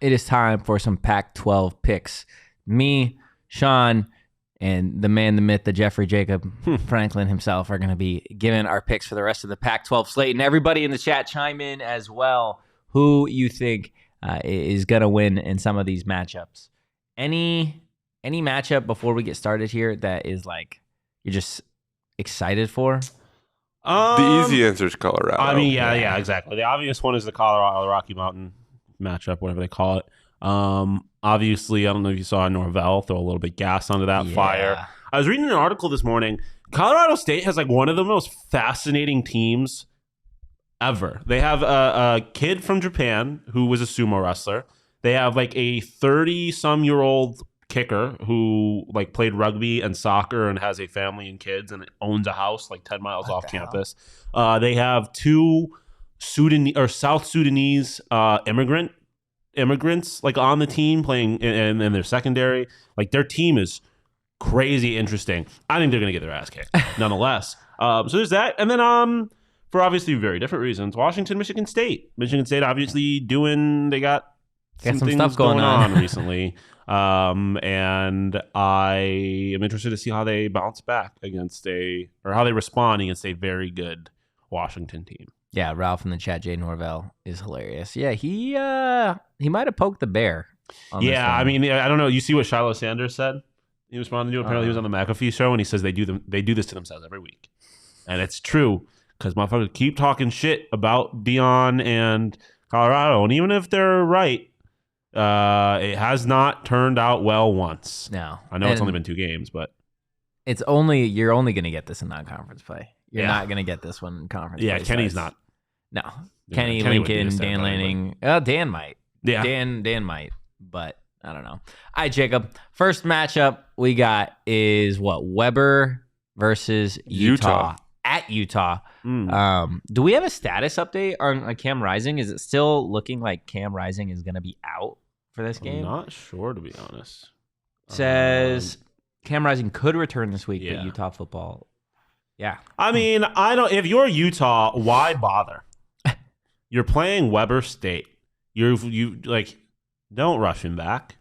it is time for some Pac-12 picks. Me, Sean, and the man, the myth, the Jeffrey Jacob Franklin himself are going to be giving our picks for the rest of the Pac-12 slate. And everybody in the chat chime in as well who you think is going to win in some of these matchups. Any matchup before we get started here that is like you're just excited for? The easy answer is Colorado. I mean, yeah, exactly. The obvious one is the Colorado Rocky Mountain matchup, whatever they call it. Obviously, I don't know if you saw Norvell throw a little bit gas onto that fire. I was reading an article this morning. Colorado State has like one of the most fascinating teams ever. They have a kid from Japan who was a sumo wrestler. They have like a 30-some-year-old kicker who like played rugby and soccer and has a family and kids and owns a house like 10 miles off campus. They have two South Sudanese immigrants like on the team playing in their secondary. Like their team is crazy interesting. I think they're gonna get their ass kicked nonetheless. So there's that. And then for obviously very different reasons, Michigan State obviously they got some stuff going on recently. And I am interested to see how they bounce back how they respond against a very good Washington team. Yeah, Ralph in the chat, Jay Norvell, is hilarious. Yeah, he might have poked the bear. Yeah, I mean, I don't know. You see what Shiloh Sanders said? He responded to it. Apparently, he was on the McAfee show, and he says they do this to themselves every week, and it's true because motherfuckers keep talking shit about Deion and Colorado, and even if they're right, it has not turned out well once. No, I know it's only been 2 games, but you're only going to get this in non-conference play. You're not going to get this one in conference. Yeah, play Kenny's size. not. No, Kenny Lincoln, Dan Lanning. Dan might. Yeah, Dan might, but I don't know. All right, Jacob. First matchup we got is what? Weber versus Utah. At Utah. Do we have a status update on Cam Rising? Is it still looking like Cam Rising is going to be out for this game? I'm not sure, to be honest. Says Cam Rising could return this week, but Utah football. Yeah. I mean, if you're Utah, why bother? You're playing Weber State. You don't rush him back.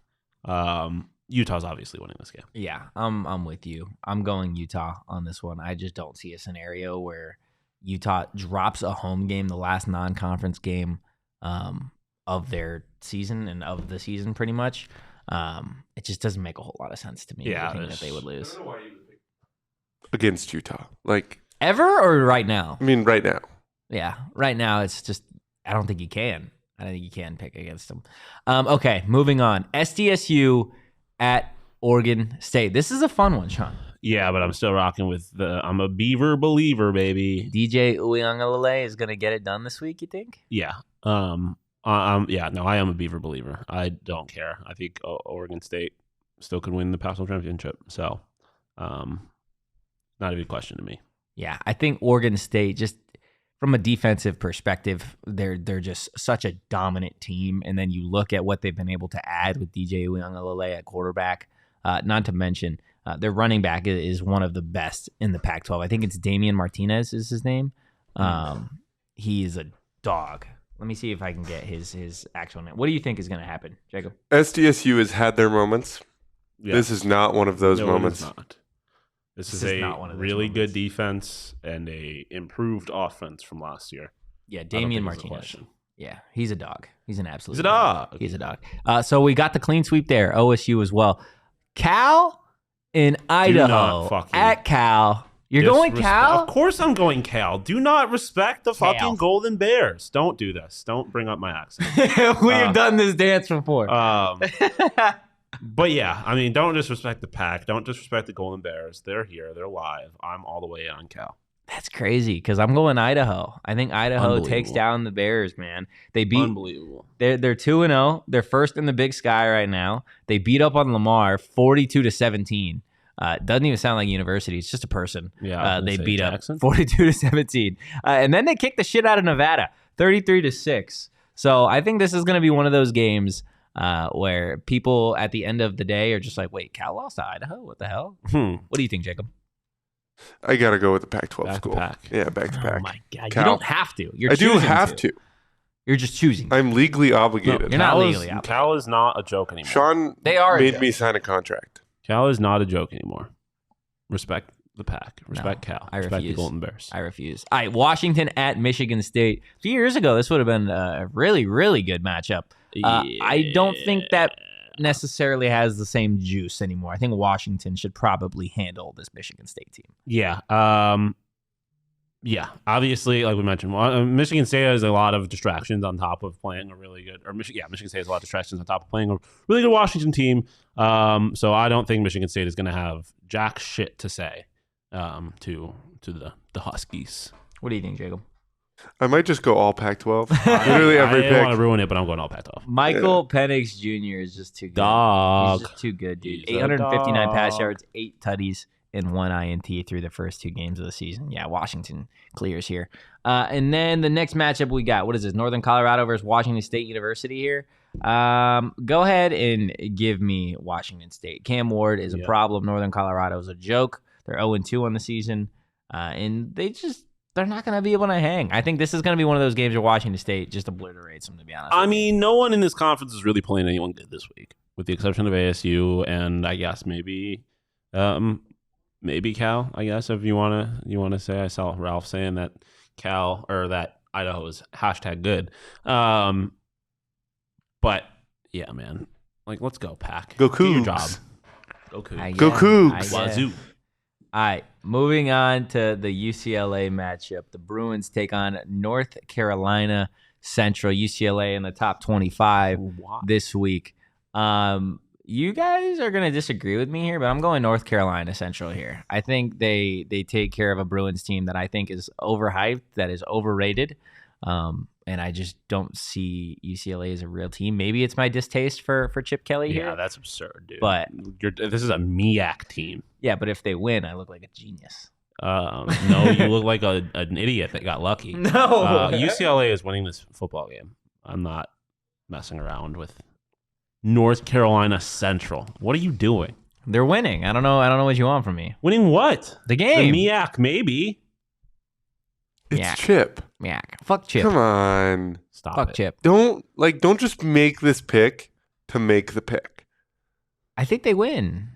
Utah's obviously winning this game. Yeah, I'm with you. I'm going Utah on this one. I just don't see a scenario where Utah drops a home game, the last non-conference game of their season and of the season pretty much. It just doesn't make a whole lot of sense to me. Yeah, that they would lose. Against Utah. Like ever or right now? I mean, right now. Yeah, right now it's just I don't think you can. I don't think you can pick against them. Okay, moving on. SDSU at Oregon State. This is a fun one, Sean. Yeah, but I'm still rocking with I'm a Beaver believer, baby. DJ Uiagalelei is going to get it done this week, you think? Yeah. I am a Beaver believer. I don't care. I think Oregon State still could win the Pac-12 championship. So, not a big question to me. Yeah, I think Oregon State, just from a defensive perspective, they're just such a dominant team. And then you look at what they've been able to add with DJ Uiagalelei at quarterback. Not to mention, their running back is one of the best in the Pac-12. I think it's Damian Martinez is his name. He is a dog. Let me see if I can get his actual name. What do you think is going to happen, Jacob? SDSU has had their moments. Yeah. This is not one of those moments. It is not. This is a really good defense and a improved offense from last year. Yeah, Damian Martinez. Yeah, he's a dog. He's an absolute dog. He's a dog. So we got the clean sweep there. OSU as well. Cal in Idaho at Cal. You're going Cal? Of course I'm going Cal. Do not respect the fucking Golden Bears. Don't do this. Don't bring up my accent. We've done this dance before. But yeah, I mean, don't disrespect the Pack. Don't disrespect the Golden Bears. They're here. They're live. I'm all the way on Cal. That's crazy because I'm going Idaho. I think Idaho takes down the Bears, man. They beat. Unbelievable. They're 2-0. They're first in the Big Sky right now. They beat up on Lamar 42-17. Doesn't even sound like university. It's just a person. Yeah, they beat Jackson. Up 42-17, and then they kicked the shit out of Nevada 33-6. So I think this is going to be one of those games where people at the end of the day are just like, "Wait, Cal lost to Idaho? What the hell?" What do you think, Jacob? I gotta go with the Pac-12 back school. To Pac. Yeah, back to Pac. Oh my god, Cal. you don't have to. I do have to. You're just choosing. I'm legally obligated. You're not legally obligated. Cal is not a joke anymore. Sean made me sign a contract. Cal is not a joke anymore. Respect the Pack. Respect Cal. I Respect refuse. the Golden Bears. I refuse. All right, Washington at Michigan State. A few years ago, this would have been a really, really good matchup. I don't think that necessarily has the same juice anymore. I think Washington should probably handle this Michigan State team. Yeah. Yeah. Obviously, like we mentioned, Michigan State has a lot of distractions on top of playing a really good, Michigan State has a lot of distractions on top of playing a really good Washington team. So I don't think Michigan State is going to have jack shit to say to the Huskies. What do you think, Jacob? I might just go all Pac-12. Literally every pick. I don't want to ruin it, but I'm going all Pac-12. Michael Penix Jr. is just too good. Dog. He's just too good, dude. He's a 859 pass dog. yards, 8 tutties, and 1 INT through the first 2 games of the season. Yeah, Washington clears here. And then the next matchup we got, what is this? Northern Colorado versus Washington State University here. Go ahead and give me Washington State. Cam Ward is a problem. Northern Colorado is a joke. They're 0-2 on the season. And they're not going to be able to hang. I think this is going to be one of those games where Washington State just obliterates them, to be honest. I mean, no one in this conference is really playing anyone good this week, with the exception of ASU and I guess maybe Cal. I guess if you wanna say, I saw Ralph saying that Cal or that Idaho is #good. But yeah, man, like let's go Pack. Go Do your Cougs. job. Go Cougs. Go Cougs. Wazoo. All right, moving on to the UCLA matchup. The Bruins take on North Carolina Central. UCLA in the top 25 this week. You guys are going to disagree with me here, but I'm going North Carolina Central here. I think they take care of a Bruins team that I think is overhyped, that is overrated, and I just don't see UCLA as a real team. Maybe it's my distaste for Chip Kelly here. Yeah, that's absurd, dude. But this is a MEAC team. Yeah, but if they win, I look like a genius. No, you look like an idiot that got lucky. No. UCLA is winning this football game. I'm not messing around with North Carolina Central. What are you doing? They're winning. I don't know what you want from me. Winning what? The game. The MEAC, maybe. It's Yak. Chip. Yeah. Fuck Chip. Come on. Stop Fuck it. Chip. Don't just make this pick to make the pick. I think they win.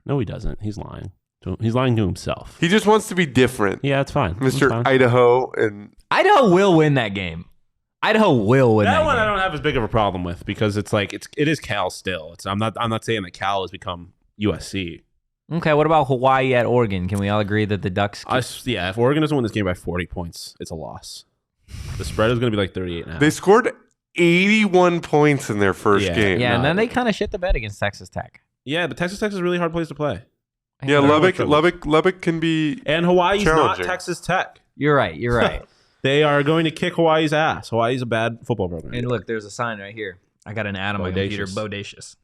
No, he doesn't. He's lying. He's lying to himself. He just wants to be different. Yeah, it's fine. Mr. It's fine. Idaho and Idaho will win that game. Idaho will win that one game. I don't have as big of a problem with because it's like it is Cal still. I'm not saying that Cal has become USC. Okay, what about Hawaii at Oregon? Can we all agree that the Ducks? If Oregon doesn't win this game by 40 points, it's a loss. The spread is going to be like 38.5. they scored 81 points in their first game. Yeah, and then they kind of shit the bed against Texas Tech. Yeah, but Texas Tech is a really hard place to play. Yeah, Lubbock can be And Hawaii's not challenging. Texas Tech. You're right. They are going to kick Hawaii's ass. Hawaii's a bad football program. And look, there's a sign right here. I got an ad on my computer. Bodacious.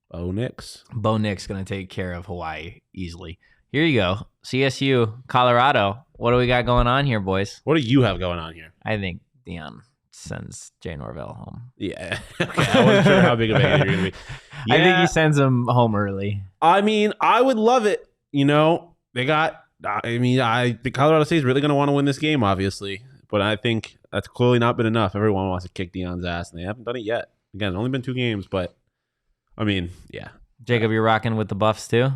Oh, Nix. Bo Nix going to take care of Hawaii easily. Here you go. CSU, Colorado. What do we got going on here, boys? What do you have going on here? I think Deion sends Jay Norvell home. Yeah. Okay. I wasn't sure how big of a fan you're going to be. Yeah. I think he sends him home early. I mean, I would love it. You know, they got, I think Colorado State's really going to want to win this game, obviously. But I think that's clearly not been enough. Everyone wants to kick Deion's ass, and they haven't done it yet. Again, it's only been 2 games, but, I mean, yeah. Jacob, you're rocking with the Buffs too?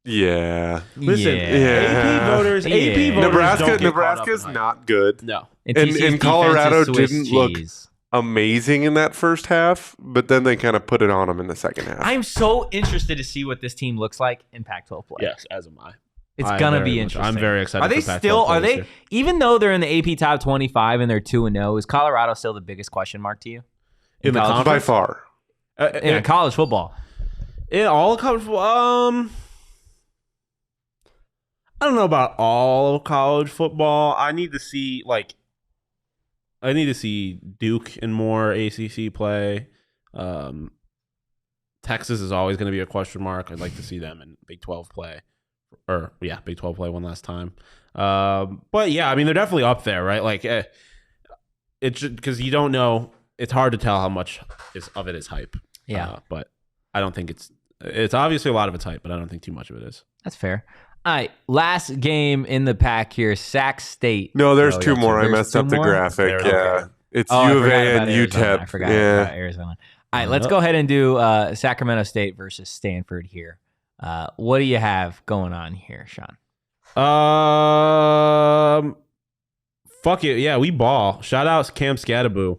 Yeah. Listen, Yeah. AP voters don't get Nebraska's caught up in not good. No. And And TCU's Colorado defense is Swiss didn't look cheese. amazing in that first half, but then they kind of put it on them in the second half. I'm so interested to see what this team looks like in Pac-12 play. Yes, as am I. It's going to be much. interesting. I'm very excited Are they for Pac-12 still, play are this they, year. even though they're in the AP top 25 and they're 2-0, is Colorado still the biggest question mark to you? In the college, By far. in college football. In all of college football, I don't know about all of college football. I need to see Duke and more ACC play. Texas is always going to be a question mark. I'd like to see them in Big 12 play. Big 12 play one last time. But yeah, I mean, they're definitely up there, right? Like, it's because you don't know. It's hard to tell how much of it is hype. Yeah. But I don't think it's obviously a lot of it's hype, but I don't think too much of it is. That's fair. All right, last game in the pack here, Sac State. No, there's Oh, two yeah, more. I there's messed two up the more? graphic. There we Yeah. go. It's Oh, U of I forgot A about and Arizona. I UTEP. forgot Yeah. about Arizona. All right, let's go ahead and do Sacramento State versus Stanford here. What do you have going on here, Sean? Fuck it. Yeah, we ball. Shout out Cam Scattaboo.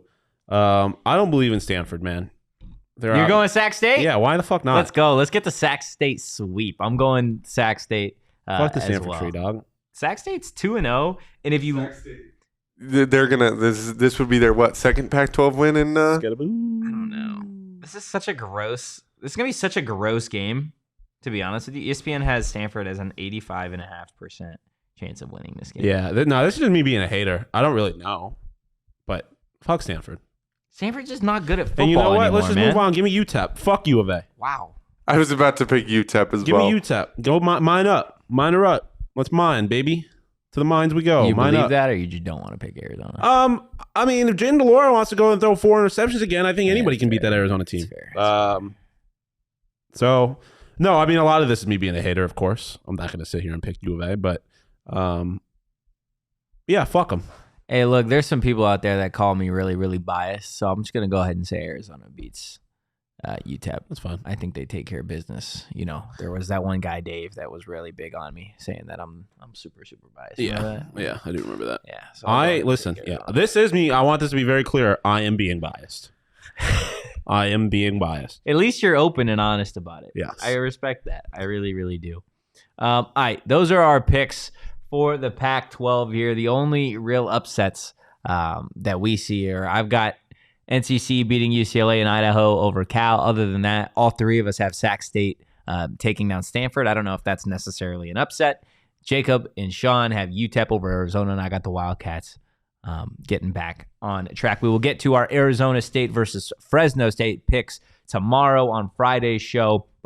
I don't believe in Stanford, man. You're going Sac State? Yeah, why the fuck not? Let's go. Let's get the Sac State sweep. I'm going Sac State. Fuck the as Stanford well. tree, dog. Sac State's 2-0, and if you, They're gonna. This would be their second Pac-12 win in. Scattaboo. I don't know. This is gonna be such a gross game. To be honest with you, ESPN has Stanford as an 85.5% chance of winning this game. Yeah, no, this is just me being a hater. I don't really know, but fuck Stanford. Stanford's just not good at football And you know what? anymore, Let's just man. move on. Give me UTEP. Fuck U of A. Wow. I was about to pick UTEP as Give well. me UTEP. Go mine up. Mine her up. Let's mine, baby. To the mines we go. You Mine believe up. that, or you just don't want to pick Arizona? I mean, if Jaden DeLore wants to go and throw 4 interceptions again, I think anybody can beat fair. that Arizona team. That's fair. So, no, I mean, a lot of this is me being a hater, of course. I'm not going to sit here and pick U of A, but yeah, fuck them. Hey, look, there's some people out there that call me really, really biased, so I'm just going to go ahead and say Arizona beats UTEP. That's fine. I think they take care of business. You know, there was that one guy, Dave, that was really big on me, saying that I'm super, super biased. Remember that? Yeah, I do remember that. Yeah. So I'll go ahead and listen. take Yeah, Arizona. this is me. I want this to be very clear. I am being biased. I am being biased. At least you're open and honest about it. Yes. I respect that. I really, really do. All right. Those are our picks for the Pac-12 here. The only real upsets that we see here, I've got NCC beating UCLA and Idaho over Cal. Other than that, all three of us have Sac State taking down Stanford. I don't know if that's necessarily an upset. Jacob and Sean have UTEP over Arizona, and I got the Wildcats getting back on track. We will get to our Arizona State versus Fresno State picks tomorrow on Friday's show.